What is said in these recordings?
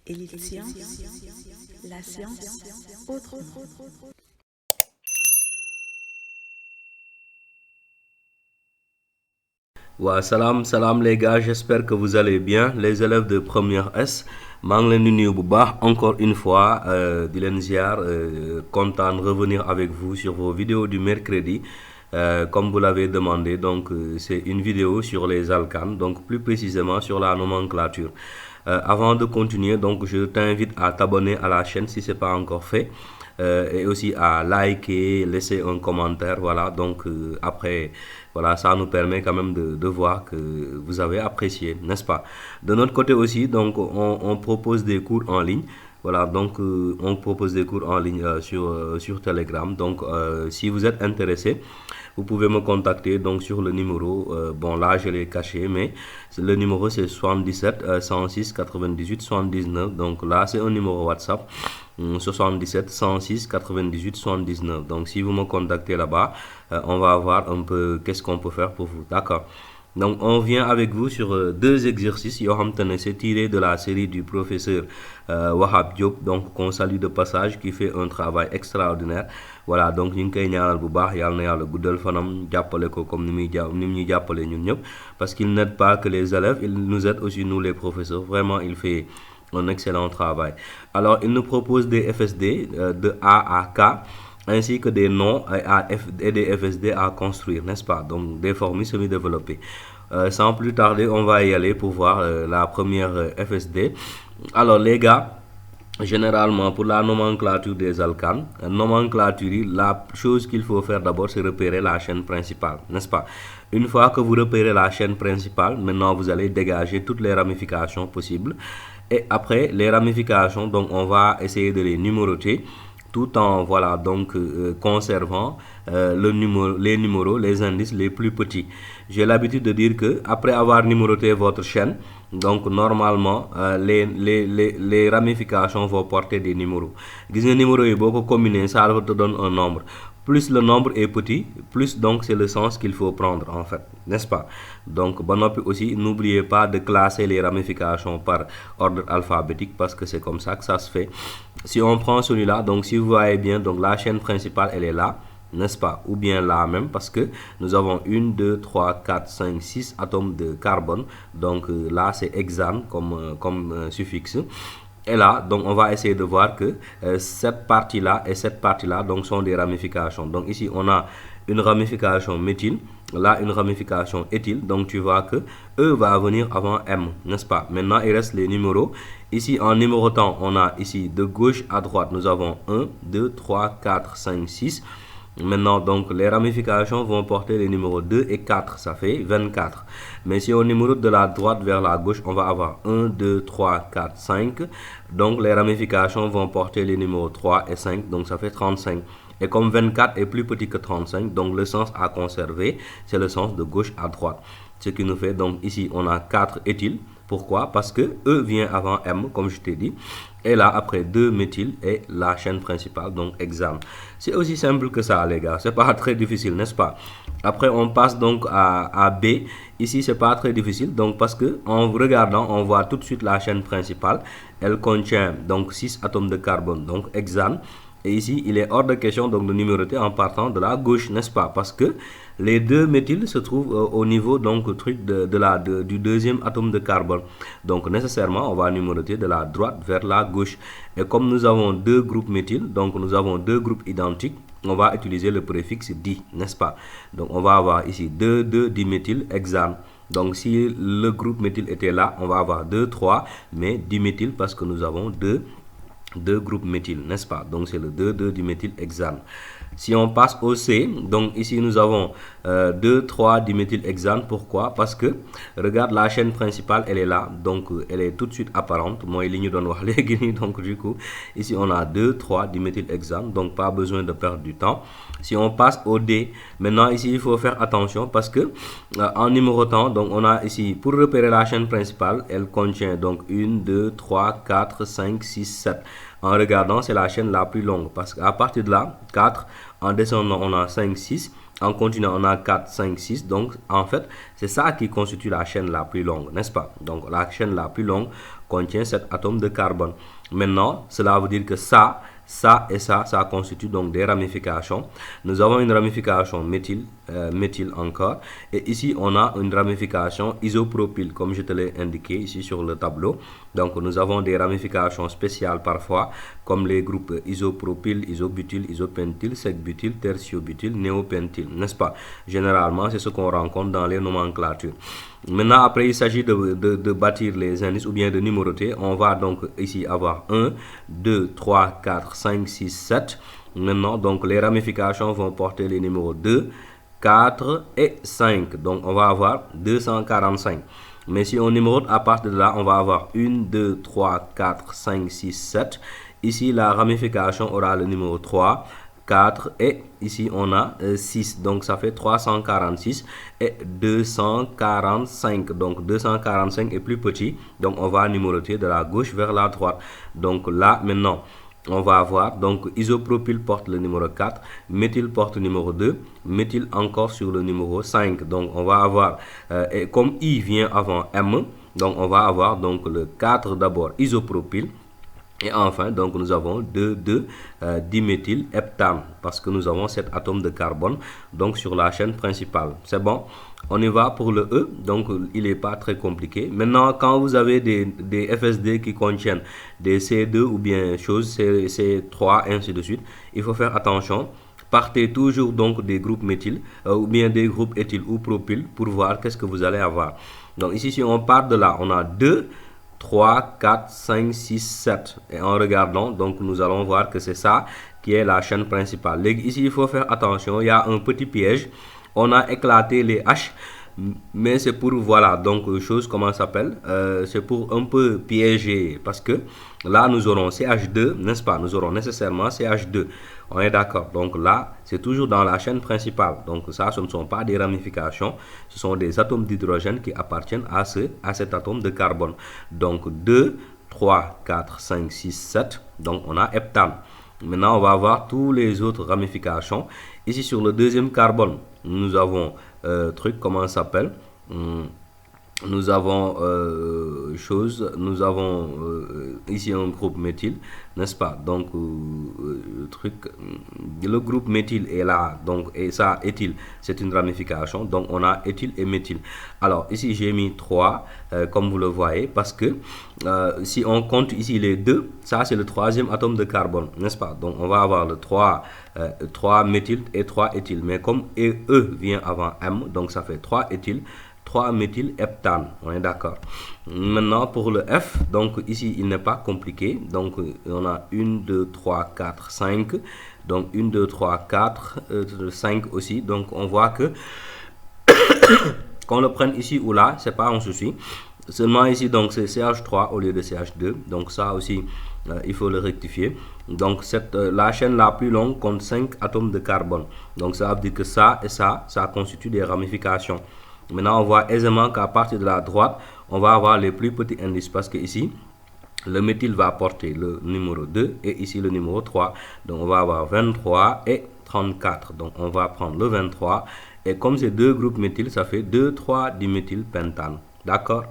Élite Science, la science autrement. Salam salam les gars, j'espère que vous allez bien. Les élèves de première S, maa ngi leen di nuyu bu baax encore une fois di leen ziar content de revenir avec vous sur vos vidéos du mercredi. Comme vous l'avez demandé, donc c'est une vidéo sur les alcanes, donc plus précisément sur la nomenclature. Avant de continuer, donc je t'invite à t'abonner à la chaîne si ce n'est pas encore fait. Et aussi à liker, laisser un commentaire, voilà, donc après, voilà, ça nous permet quand même de voir que vous avez apprécié, n'est-ce pas? De notre côté aussi, donc on propose des cours en ligne, voilà, donc on propose des cours en ligne sur Telegram, donc si vous êtes intéressé, vous pouvez me contacter donc sur le numéro, bon là je l'ai caché, mais le numéro c'est 77 106 98 79, donc là c'est un numéro WhatsApp, 77 106 98 79, donc si vous me contactez là-bas, on va voir un peu qu'est-ce qu'on peut faire pour vous, d'accord? Donc, on vient avec vous sur deux exercices. C'est tiré de la série du professeur Wahab Diop, donc qu'on salue de passage, qui fait un travail extraordinaire. Voilà, donc ñu ngi koy ñaanal bu baax yàlla na yàlla guddal fanam jàppale ko comme ni mu ñuy jàppale ñun ñëpp, parce qu'il n'aide pas que les élèves, il nous aide aussi nous les professeurs. Vraiment, il fait un excellent travail. Alors, il nous propose des FSD de A à K, ainsi que des noms et des FSD à construire, n'est-ce pas? Donc des formules semi-développées. Sans plus tarder, on va y aller pour voir la première FSD. Alors les gars, généralement pour la nomenclature des alcanes, nomenclature, la chose qu'il faut faire d'abord, c'est repérer la chaîne principale, n'est-ce pas? Une fois que vous repérez la chaîne principale, maintenant vous allez dégager toutes les ramifications possibles. Et après les ramifications, donc on va essayer de les numéroter, tout en voilà donc conservant les numéros, les indices les plus petits. J'ai l'habitude de dire que après avoir numéroté votre chaîne, donc normalement les ramifications vont porter des numéros. Gis nga numéros yi boo ko combiner, ça te donne un nombre. Plus le nombre est petit, plus donc c'est le sens qu'il faut prendre en fait, n'est-ce pas? Donc aussi, n'oubliez pas de classer les ramifications par ordre alphabétique, parce que c'est comme ça que ça se fait. Si on prend celui-là, donc si vous voyez bien, donc la chaîne principale elle est là, n'est-ce pas? Ou bien là même, parce que nous avons 1, 2, 3, 4, 5, 6 atomes de carbone. Donc là c'est hexane comme suffixe. Et là, donc on va essayer de voir que cette partie-là et cette partie-là donc sont des ramifications. Donc ici on a une ramification méthyle, là une ramification éthyle. Donc tu vois que E va venir avant M, n'est-ce pas? Maintenant il reste les numéros. Ici en numérotant, on a ici de gauche à droite, nous avons 1, 2, 3, 4, 5, 6. Maintenant, donc, les ramifications vont porter les numéros 2 et 4, ça fait 24. Mais si on numérote de la droite vers la gauche, on va avoir 1, 2, 3, 4, 5. Donc, les ramifications vont porter les numéros 3 et 5, donc ça fait 35. Et comme 24 est plus petit que 35, donc le sens à conserver, c'est le sens de gauche à droite. Ce qui nous fait, donc ici, on a 4 éthyles. Pourquoi? Parce que E vient avant M, comme je t'ai dit. Et là, après 2 méthyl et la chaîne principale, donc hexane. C'est aussi simple que ça, les gars. C'est pas très difficile, n'est-ce pas? Après, on passe donc à B. Ici, c'est pas très difficile, donc parce que en regardant, on voit tout de suite la chaîne principale. Elle contient donc 6 atomes de carbone, donc hexane. Et ici, il est hors de question donc de numéroter en partant de la gauche, n'est-ce pas? Parce que les deux méthyls se trouvent au niveau donc du deuxième atome de carbone. Donc nécessairement, on va numéroter de la droite vers la gauche. Et comme nous avons deux groupes méthyl, donc nous avons deux groupes identiques, on va utiliser le préfixe di, n'est-ce pas? Donc on va avoir ici 2 diméthyl hexane. Donc si le groupe méthyl était là, on va avoir 2, 3, mais diméthyl parce que nous avons deux groupes méthyl, n'est-ce pas? Donc c'est le 2 diméthyl hexane. Si on passe au C, donc ici nous avons 2, 3 diméthyl hexane. Pourquoi? Parce que regarde, la chaîne principale elle est là, donc elle est tout de suite apparente. Moi il y donc du coup ici on a 2, 3 diméthyl hexane, donc pas besoin de perdre du temps. Si on passe au D, maintenant ici il faut faire attention parce que en numérotant, donc on a ici pour repérer la chaîne principale, elle contient donc 1, 2, 3, 4, 5, 6, 7. En regardant, c'est la chaîne la plus longue parce qu'à partir de là, 4, en descendant, on a 5, 6. En continuant, on a 4, 5, 6. Donc, en fait, c'est ça qui constitue la chaîne la plus longue, n'est-ce pas? Donc, la chaîne la plus longue contient 7 atomes de carbone. Maintenant, cela veut dire que ça et ça constitue donc des ramifications. Nous avons une ramification méthyle, méthyle encore. Et ici, on a une ramification isopropyl, comme je te l'ai indiqué ici sur le tableau. Donc, nous avons des ramifications spéciales parfois, comme les groupes isopropyl, isobutyl, isopentyl, sec-butyl, tertiobutyl, néopentyl, n'est-ce pas? Généralement, c'est ce qu'on rencontre dans les nomenclatures. Maintenant, après, il s'agit de bâtir les indices ou bien de numéroter. On va donc ici avoir 1, 2, 3, 4, 5, 6, 7. Maintenant, donc, les ramifications vont porter les numéros 2, 4 et 5. Donc, on va avoir 245. Mais si on numérote à partir de là, on va avoir 1, 2, 3, 4, 5, 6, 7. Ici, la ramification aura le numéro 3. 4 et ici on a 6, donc ça fait 346 et 245. Donc 245 est plus petit, donc on va numéroter de la gauche vers la droite. Donc là maintenant on va avoir donc isopropyl porte le numéro 4, méthyle porte le numéro 2, méthyle encore sur le numéro 5. Donc on va avoir et comme I vient avant M, donc on va avoir donc le 4 d'abord isopropyl. Et enfin, donc nous avons 2 diméthylheptane parce que nous avons 7 atomes de carbone donc sur la chaîne principale. C'est bon? On y va pour le E, donc il n'est pas très compliqué. Maintenant, quand vous avez des FSD qui contiennent des C2 ou bien choses, C3, ainsi de suite, il faut faire attention. Partez toujours donc des groupes méthyl ou bien des groupes éthyl ou propyl pour voir qu'est-ce que vous allez avoir. Donc ici, si on part de là, on a 2, 3, 4, 5, 6, 7. Et en regardant, donc nous allons voir que c'est ça qui est la chaîne principale. Ici, il faut faire attention, il y a un petit piège. On a éclaté les H, mais c'est pour, voilà, donc, chose, comment ça s'appelle, c'est pour un peu piéger, parce que là, nous aurons CH2, n'est-ce pas? Nous aurons nécessairement CH2. On est d'accord. Donc là, c'est toujours dans la chaîne principale. Donc ça, ce ne sont pas des ramifications. Ce sont des atomes d'hydrogène qui appartiennent à cet atome de carbone. Donc 2, 3, 4, 5, 6, 7. Donc on a heptane. Maintenant, on va voir tous les autres ramifications. Ici, sur le deuxième carbone, nous avons comment ça s'appelle? Nous avons nous avons ici un groupe méthyle, n'est-ce pas? Donc le groupe méthyle est là, donc et ça éthyle, c'est une ramification, donc on a éthyle et méthyle. Alors ici j'ai mis 3 comme vous le voyez, parce que si on compte ici les 2, ça c'est le troisième atome de carbone, n'est-ce pas? Donc on va avoir le 3 méthyle et 3 éthyle, mais comme E vient avant M, donc ça fait 3 éthyle, 3 méthylheptane, on est d'accord. Maintenant pour le F, donc ici il n'est pas compliqué, donc on a 1, 2, 3, 4, 5, donc 1, 2, 3, 4, 5 aussi, donc on voit que qu'on le prenne ici ou là, c'est pas un souci. Seulement ici, donc c'est CH3 au lieu de CH2, donc ça aussi il faut le rectifier. Donc la chaîne la plus longue compte 5 atomes de carbone, donc ça veut dire que ça et ça constitue des ramifications. Maintenant, on voit aisément qu'à partir de la droite, on va avoir les plus petits indices parce que ici, le méthyle va porter le numéro 2 et ici le numéro 3. Donc, on va avoir 23 et 34. Donc, on va prendre le 23 et comme c'est deux groupes méthyl, ça fait 2, 3 diméthylpentane. D'accord?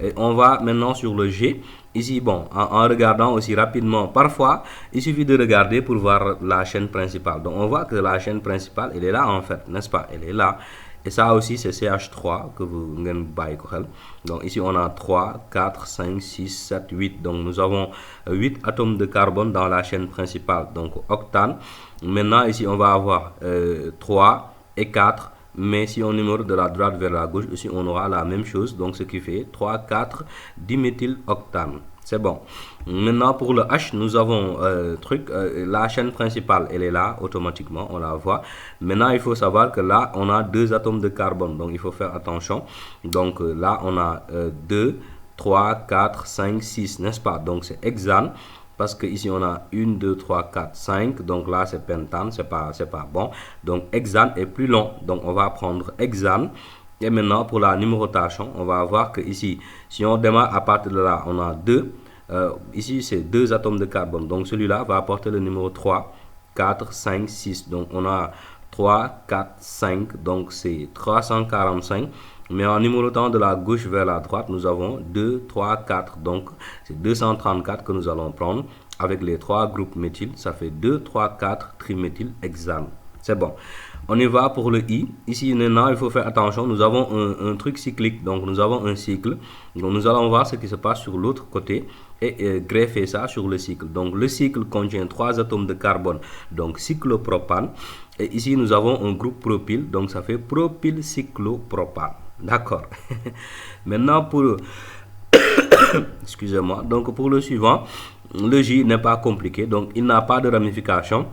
Et on va maintenant sur le G. Ici, bon, en regardant aussi rapidement, parfois, il suffit de regarder pour voir la chaîne principale. Donc, on voit que la chaîne principale, elle est là en fait, n'est-ce pas? Elle est là. Et ça aussi, c'est CH3 que vous avez. Donc ici, on a 3, 4, 5, 6, 7, 8. Donc nous avons 8 atomes de carbone dans la chaîne principale. Donc octane. Maintenant, ici, on va avoir 3 et 4. Mais si on numère de la droite vers la gauche, ici, on aura la même chose. Donc ce qui fait 3, 4 diméthyloctane. C'est bon. Maintenant, pour le H, nous avons la chaîne principale, elle est là, automatiquement, on la voit. Maintenant, il faut savoir que là, on a 2 atomes de carbone, donc il faut faire attention. Donc là, on a 2, 3, 4, 5, 6, n'est-ce pas? Donc c'est hexane, parce que ici, on a 1, 2, 3, 4, 5. Donc là, c'est pentane, c'est pas bon. Donc hexane est plus long, donc on va prendre hexane. Et maintenant, pour la numérotation, on va voir que ici, si on démarre à partir de là, on a 2. Ici, c'est 2 atomes de carbone. Donc, celui-là va apporter le numéro 3, 4, 5, 6. Donc, on a 3, 4, 5, donc c'est 345. Mais en numérotant de la gauche vers la droite, nous avons 2, 3, 4. Donc, c'est 234 que nous allons prendre avec les 3 groupes méthyl. Ça fait 2, 3, 4 triméthylhexane. C'est bon. On y va pour le I. Ici, maintenant, il faut faire attention. Nous avons un truc cyclique. Donc, nous avons un cycle. Donc, nous allons voir ce qui se passe sur l'autre côté et greffer ça sur le cycle. Donc, le cycle contient 3 atomes de carbone. Donc, cyclopropane. Et ici, nous avons un groupe propyle. Donc, ça fait propylcyclopropane. D'accord. Maintenant, pour... Excusez-moi. Donc, pour le suivant, le J n'est pas compliqué. Donc, il n'a pas de ramification.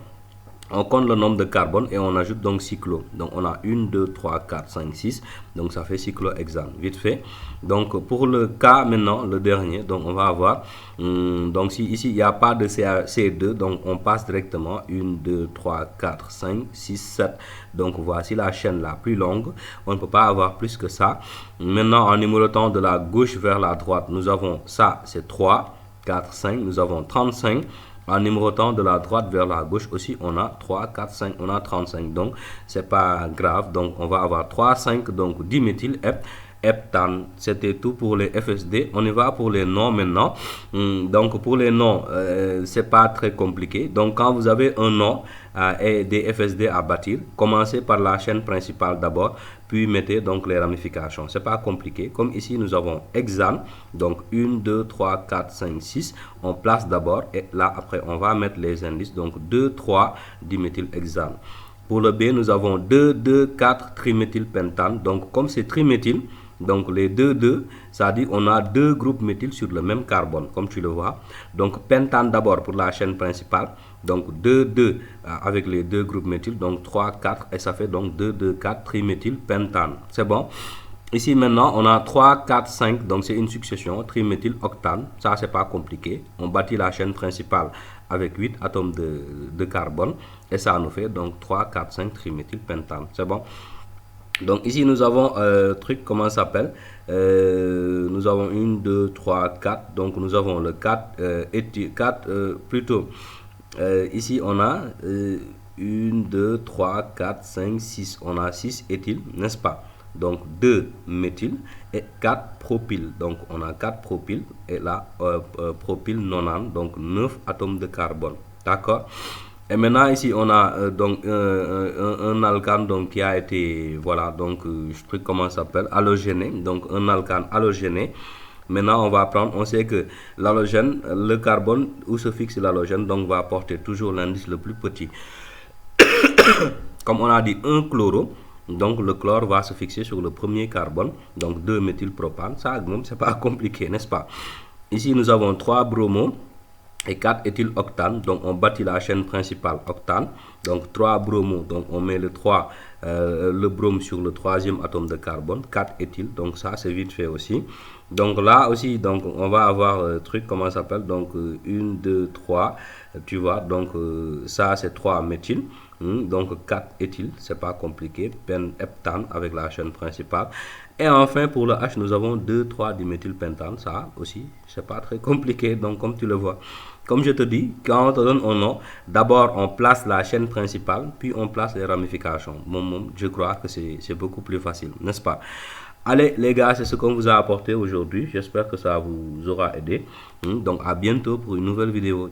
On compte le nombre de carbone et on ajoute donc cyclo. Donc on a 1, 2, 3, 4, 5, 6. Donc ça fait cyclohexane. Vite fait. Donc pour le K maintenant, le dernier, donc on va avoir. Donc si ici il n'y a pas de C2, donc on passe directement 1, 2, 3, 4, 5, 6, 7. Donc voici la chaîne la plus longue. On ne peut pas avoir plus que ça. Maintenant en numérotant de la gauche vers la droite, nous avons ça, c'est 3, 4, 5. Nous avons 35. En numérotant de la droite vers la gauche aussi, on a 3, 4, 5, on a 35. Donc, c'est pas grave. Donc, on va avoir 3, 5, donc diméthylheptane. C'était tout pour les FSD. On y va pour les noms maintenant. Donc, pour les noms, c'est pas très compliqué. Donc, quand vous avez un nom et des FSD à bâtir, commencez par la chaîne principale d'abord, puis mettez donc les ramifications. C'est pas compliqué. Comme ici, nous avons hexane. Donc, 1, 2, 3, 4, 5, 6. On place d'abord et là, après, on va mettre les indices. Donc, 2, 3 diméthylhexane. Pour le B, nous avons 2, 2, 4 triméthylpentane. Donc, comme c'est triméthyl, donc les 2, 2, ça dit on a 2 groupes méthyl sur le même carbone, comme tu le vois. Donc, pentane d'abord pour la chaîne principale. Donc, 2, 2 avec les 2 groupes méthyl. Donc, 3, 4 et ça fait donc 2, 2, 4 triméthylpentane. C'est bon. Ici maintenant, on a 3, 4, 5. Donc, c'est une succession triméthyloctane. Ça, c'est pas compliqué. On bâtit la chaîne principale avec 8 atomes de carbone. Et ça nous fait donc 3, 4, 5 triméthylpentane. C'est bon. Donc ici nous avons truc, comment ça s'appelle, nous avons 1, 2, 3, 4. Donc nous avons le 4 plutôt. Ici on a 1, 2, 3, 4, 5, 6. On a 6 éthyl, n'est-ce pas? Donc 2 méthyl et 4 propyl. Donc on a 4 propyl et là propyl nonane, donc 9 atomes de carbone. D'accord? Et maintenant ici on a donc un alcane donc qui a été, voilà, donc je sais comment ça s'appelle, halogéné, donc un alcane halogéné. Maintenant on va prendre, on sait que l'halogène, le carbone où se fixe l'halogène, donc va porter toujours l'indice le plus petit. Comme on a dit un chloro, donc le chlore va se fixer sur le premier carbone, donc 2 méthylpropane. Ça même c'est pas compliqué, n'est-ce pas? Ici nous avons 3 bromo et 4 éthyloctane. Donc on bâtit la chaîne principale octane. Donc 3 bromo, donc on met le brome sur le troisième atome de carbone, 4 éthyl. Donc ça c'est vite fait aussi. Donc là aussi, donc on va avoir le truc, comment ça s'appelle, donc 1, 2, 3, tu vois, donc ça c'est 3 méthyl. Donc 4 éthyl, c'est pas compliqué, penheptane avec la chaîne principale. Et enfin pour le H, nous avons 2, 3 dimethylpentane. Ça aussi, c'est pas très compliqué, donc comme tu le vois. Comme je te dis, quand on te donne un nom, d'abord on place la chaîne principale, puis on place les ramifications. Je crois que c'est beaucoup plus facile, n'est-ce pas? Allez les gars, c'est ce qu'on vous a apporté aujourd'hui. J'espère que ça vous aura aidé. Donc à bientôt pour une nouvelle vidéo.